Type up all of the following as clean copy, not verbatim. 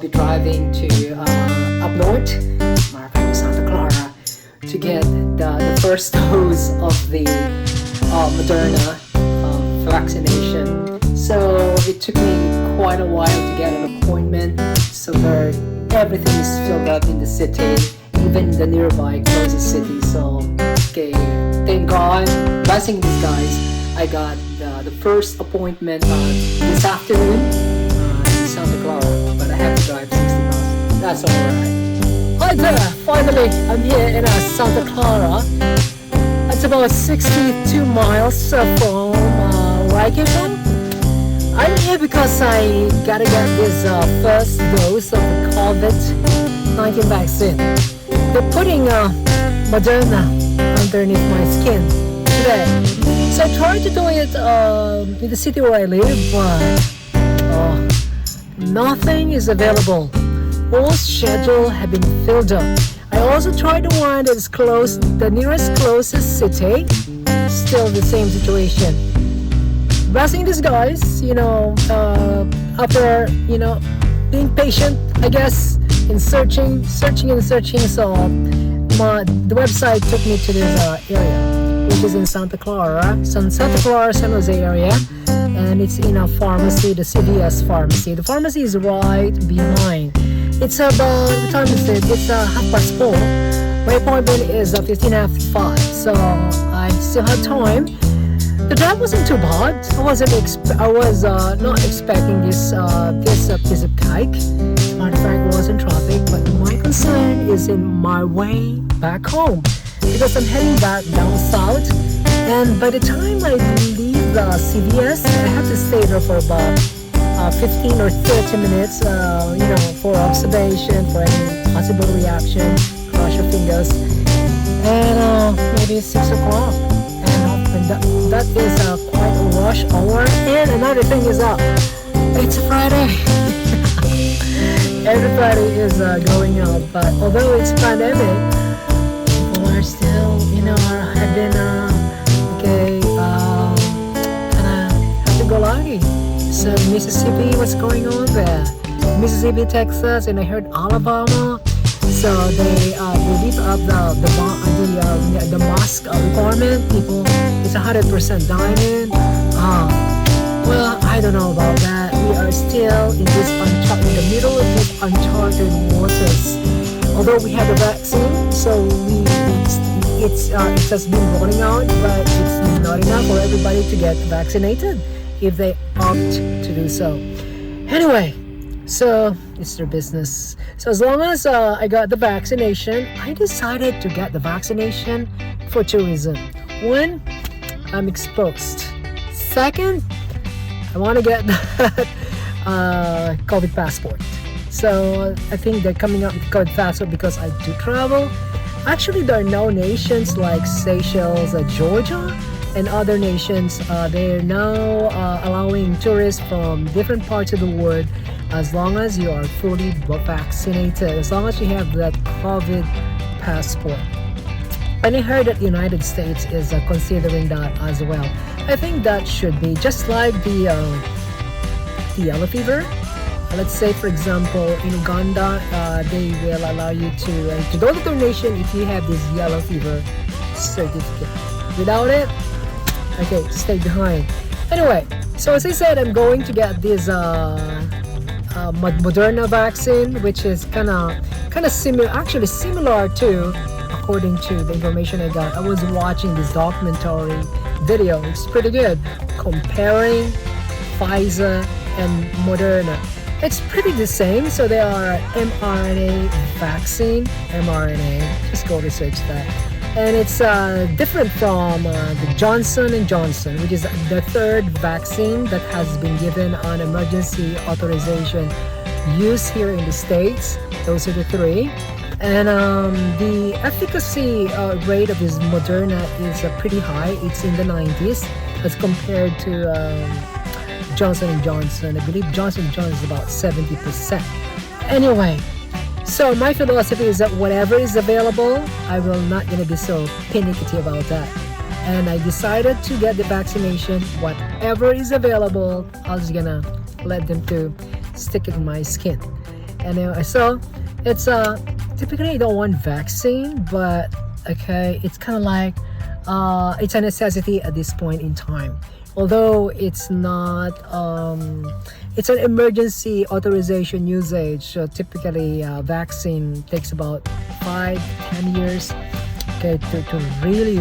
be driving to up north, matter of fact, Santa Clara, to get the first dose of the Moderna vaccination. So it took me quite a while to get an appointment. So there, everything is filled up in the city, even the nearby closest city. So okay, thank God, blessing in disguise, I got the first appointment this afternoon in Santa Clara, but I have to drive 60 miles. That's alright. Hi there! Finally, I'm here in Santa Clara. It's about 62 miles from where I came from. I'm here because I gotta get this first dose of the COVID-19 vaccine. They're putting Moderna underneath my skin today. So I tried to do it in the city where I live, but nothing is available. All schedules have been filled up. I also tried the one that is close, the nearest closest city. Still the same situation. Blessing in disguise, after being patient, I guess, in searching. So the website took me to this area, which is in Santa Clara, San Jose area, and it's in a pharmacy, the CVS pharmacy. The pharmacy is right behind. It's about, what time is it? It's 4:30. My appointment is 5:15, so I still have time. The drive wasn't too bad. I was not expecting this piece of hike. As a matter of fact, I was in traffic, but my concern is in my way back home, because I'm heading back down south, and by the time I leave the CVS, I have to stay there for about 15 or 30 minutes, for observation, for any possible reaction, cross your fingers, and maybe 6 o'clock, and that is quite a rush hour. And another thing is it's a Friday. Every Friday is going out, but although it's pandemic, people are still, have been kind of happy-go-lucky. So Mississippi, what's going on there? Mississippi, Texas, and I heard Alabama. So they leave up the mask requirement. People, it's 100% dine-in. Well, I don't know about that. We are still in the middle of these uncharted waters. Although we have the vaccine, so it has been rolling out, but it's not enough for everybody to get vaccinated if they opt to do so. Anyway, so it's their business. So as long as I got the vaccination, I decided to get the vaccination for two reasons. One, I'm exposed. Second, I want to get that COVID passport. So I think they're coming up with COVID passport because I do travel. Actually, there are no nations like Seychelles, Georgia, and other nations. They're now allowing tourists from different parts of the world, as long as you are fully vaccinated, as long as you have that COVID passport. And I heard that the United States is considering that as well. I think that should be just like the yellow fever. Let's say, for example, in Uganda, they will allow you to go to their nation if you have this yellow fever certificate. Without it, okay, stay behind. Anyway, so as I said, I'm going to get this Moderna vaccine, which is kind of similar to, according to the information I got. I was watching this documentary video. It's pretty good, comparing Pfizer and Moderna. It's pretty the same. So they are mRNA vaccine, mRNA. Just go research that. And it's different from the Johnson & Johnson, which is the third vaccine that has been given on emergency authorization use here in the States. Those are the three. And the efficacy rate of this Moderna is pretty high. It's in the 90s as compared to Johnson & Johnson. I believe Johnson & Johnson is about 70%. Anyway, so my philosophy is that whatever is available, I will not going to be so finicky about that. And I decided to get the vaccination. Whatever is available, I was going to let them to stick it in my skin. Anyway, so it's typically I don't want vaccine, but okay, it's kind of like it's a necessity at this point in time. Although it's not, it's an emergency authorization usage. So typically, vaccine takes about 5-10 years, okay, to really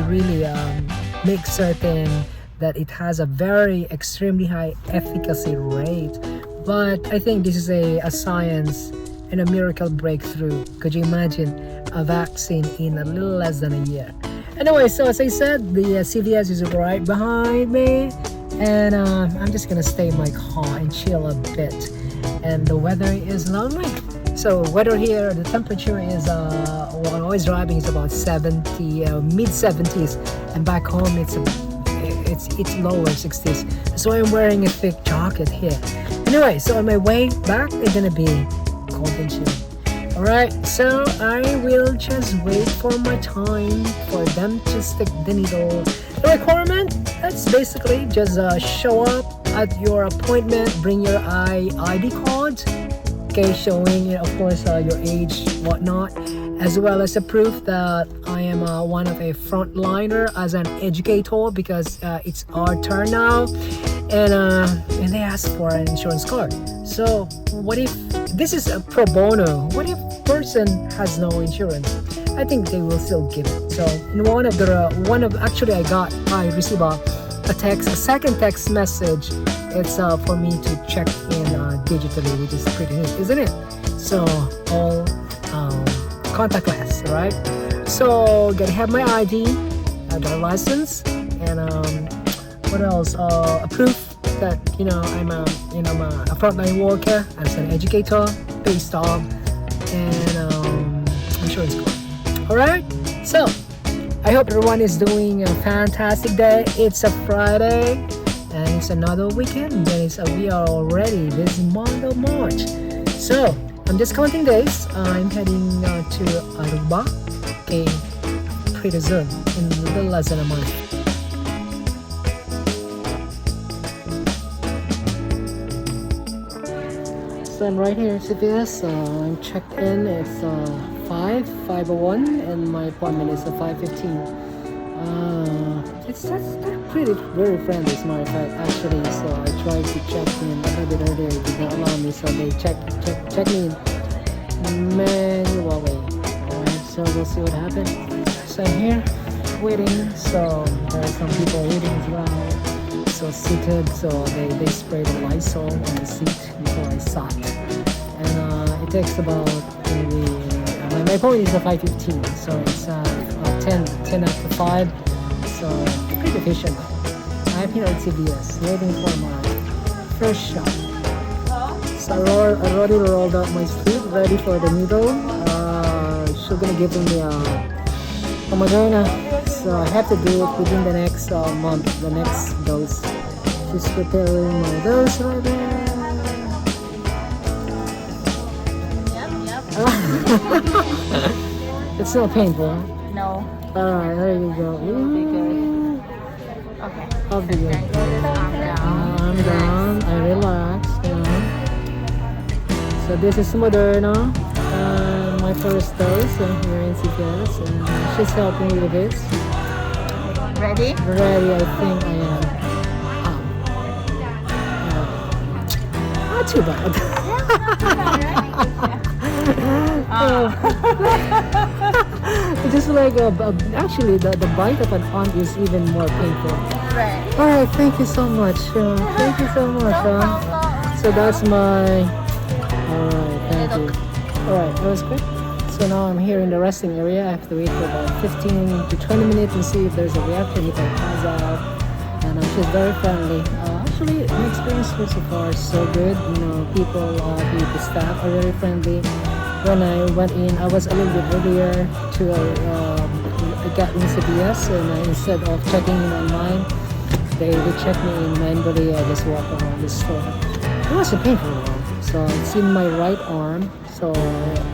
make certain that it has a very extremely high efficacy rate. But I think this is a science and a miracle breakthrough. Could you imagine a vaccine in a little less than a year? Anyway, so as I said, the CVS is right behind me, and I'm just gonna stay in my car and chill a bit. And the weather is lovely. So weather here, the temperature is while I was driving is about 70, mid 70s, and back home it's lower 60s. So I'm wearing a thick jacket here. Anyway, so on my way back, it's gonna be cold and chilly. Alright, so I will just wait for my time for them to stick the needle. The requirement, that's basically just show up at your appointment, bring your ID card, okay, showing, of course, your age, whatnot, as well as a proof that I am one of a frontliner as an educator, because it's our turn now, and they ask for an insurance card. So what if this is a pro bono? What if person has no insurance? I think they will still give it. So in actually I received a text, a second text message. It's for me to check in digitally, which is pretty neat, isn't it? So all contactless, right? So gotta have my ID, the license, and what else? A proof that I'm a frontline worker as an educator, pay stub, and insurance card. All right. So I hope everyone is doing a fantastic day. It's a Friday, and it's another weekend. We are already this month of March. So I'm just counting days. I'm heading to Aruba, okay, pretty soon, in a little less than a month. So I'm right here at CVS. I'm checked in. It's 5:01, and my appointment is at 5:15. They're pretty very friendly, as a matter of fact, actually. So I tried to check in a little bit earlier. It did not allow me, so they check me in manually. Alright, so we'll see what happens. So I'm here waiting. So there are some people waiting as well. So seated, so they spray the Lysol on the seat before I sat, and it takes about maybe my appointment is at 5:15, so it's 10 after 5, so pretty efficient. I'm here at CVS waiting for my first shot. So I already rolled up my sleeve, ready for the needle. She's gonna give me a Moderna. So I have to do it within the next month, the next dose. Just preparing my dose right there. It's not painful. No. Alright, there you go. You'll be good. Okay. I'll be good. I'm down. I relax. So this is Moderna. My first dose here in CVS, and she's helping me with this. Ready? Ready, I think I am. Not too bad. It's just like actually the bite of an ant is even more painful. Right. All right, thank you so much. Thank you so much. So that's my. All right, thank you. All right, that was quick. So now I'm here in the resting area. I have to wait for about 15 to 20 minutes and see if there's a reaction, if I pass out. And she's very friendly. Actually, my experience here so far is so good. People, the staff are very friendly. When I went in, I was a little bit earlier to get in CVS, and instead of checking in online, they checked me in manually. I just walked around the store. It was a painful one. So it's in my right arm. So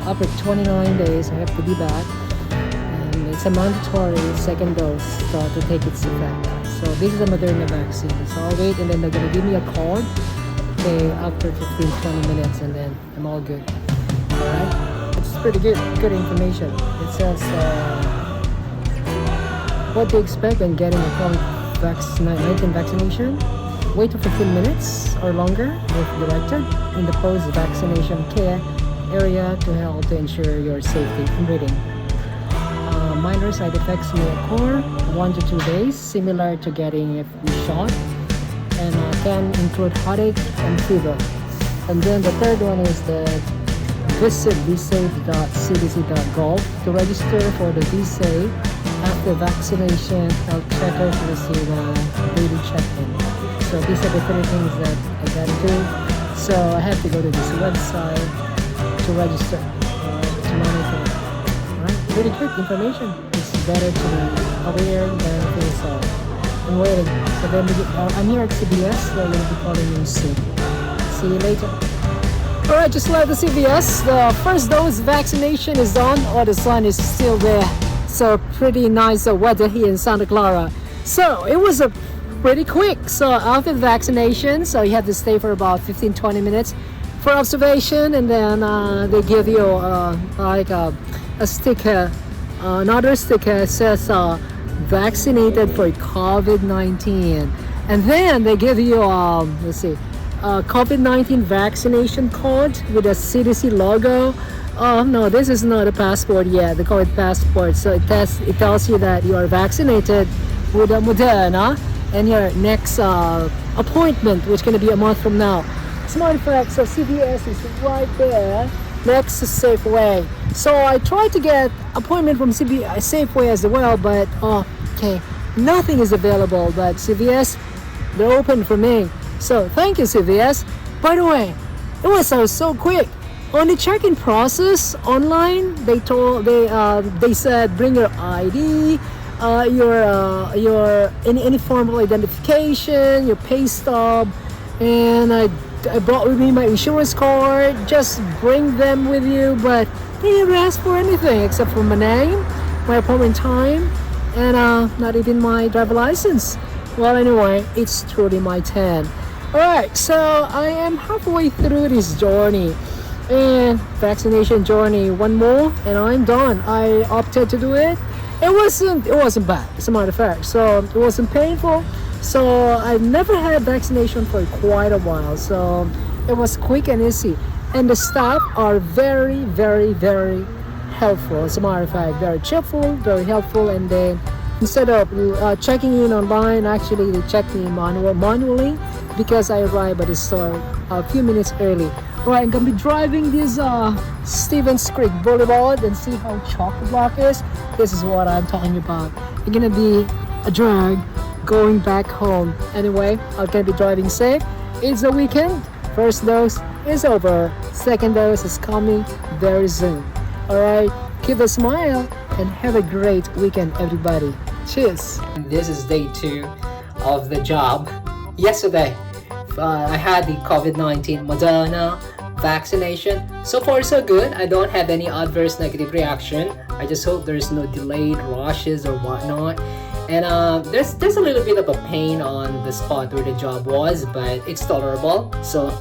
after 29 days, I have to be back. And it's a mandatory second dose to take its effect. So this is a Moderna vaccine. So I'll wait, and then they're going to give me a card, okay, after 15-20 minutes, and then I'm all good. Alright? It's pretty good information. It says what to expect when getting a COVID-19 vaccination. Wait for 15 minutes or longer if directed in the post-vaccination care area to help to ensure your safety. I'm reading. Minor side effects may occur 1 to 2 days, similar to getting a flu shot, and can include headache and fever. And then the third one is the visit vsafe.cdc.gov to register for the vSafe after vaccination health checker to receive a daily check-in. So these are the 3 things that I gotta do. So I have to go to this website to register, to monitor. Alright, pretty good information. It's better to be aware than feel so. I'm waiting. So then I'm here at CBS, so we'll be calling you soon. See you later. Alright, just left the CVS. The first dose vaccination is on. Oh, the sun is still there. So pretty nice weather here in Santa Clara. So it was a pretty quick. So after the vaccination, so you have to stay for about 15-20 minutes for observation, and then they give you like a sticker, another sticker says vaccinated for COVID-19, and then they give you let's see, COVID-19 vaccination card with a CDC logo. Oh no, this is not a passport yet, the COVID passport. So it tells you that you are vaccinated with a Moderna, and your next appointment, which is going to be a month from now. As a matter of fact, so CVS is right there next to Safeway. So I tried to get appointment from Safeway as well, but okay, nothing is available. But CVS, they're open for me. So thank you, CVS. By the way, it was so quick. On the check-in process online, they said bring your ID, your any form of identification, your pay stub, and I brought with me my insurance card. Just bring them with you, but they never asked for anything except for my name, my appointment time, and not even my driver license. Well, anyway, it's truly my turn. Alright, so I am halfway through this journey, and vaccination journey, one more and I'm done. I opted to do it. It wasn't bad, as a matter of fact. So it wasn't painful. So I've never had vaccination for quite a while. So it was quick and easy. And the staff are very, very, very helpful. As a matter of fact, very cheerful, very helpful. And then instead of checking in online, actually they checked me manually because I arrived at the store a few minutes early. Alright, I'm gonna be driving this Stevens Creek Boulevard and see how chock-a-block is. This is what I'm talking about. It's gonna be a drag going back home. Anyway, I'm gonna be driving safe. It's a weekend. First dose is over. Second dose is coming very soon. Alright, keep a smile and have a great weekend, everybody. Cheers. This is day 2 of the job. Yesterday, I had the COVID-19 Moderna vaccination. So far so good. I don't have any adverse negative reaction. I just hope there's no delayed rushes or whatnot. And there's a little bit of a pain on the spot where the job was, but it's tolerable. So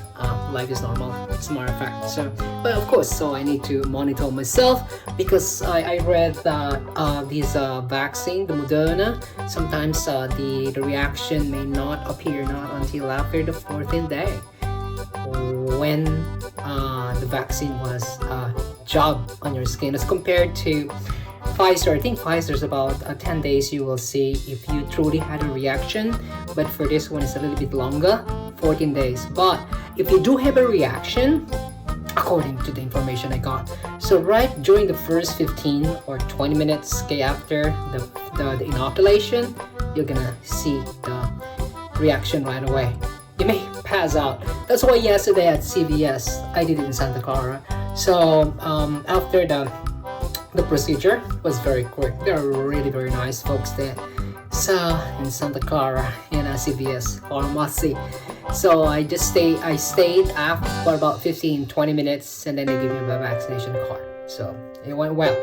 life is normal, as a matter of fact. So, but of course, so I need to monitor myself because I read that this vaccine, the Moderna, sometimes the reaction may not appear not until after the 14th day when the vaccine was job on your skin, as compared to Pfizer. I think Pfizer's about 10 days you will see if you truly had a reaction, but for this one it's a little bit longer, 14 days. But if you do have a reaction, according to the information I got, so right during the first 15 or 20 minutes after the inoculation, you're gonna see the reaction right away. You may pass out. That's why yesterday at CVS, I did it in Santa Clara. So after the procedure was very quick. They're really very nice folks there. So in Santa Clara in a CVS pharmacy. So I stayed after for about 15-20 minutes, and then they give me my vaccination card. So it went well.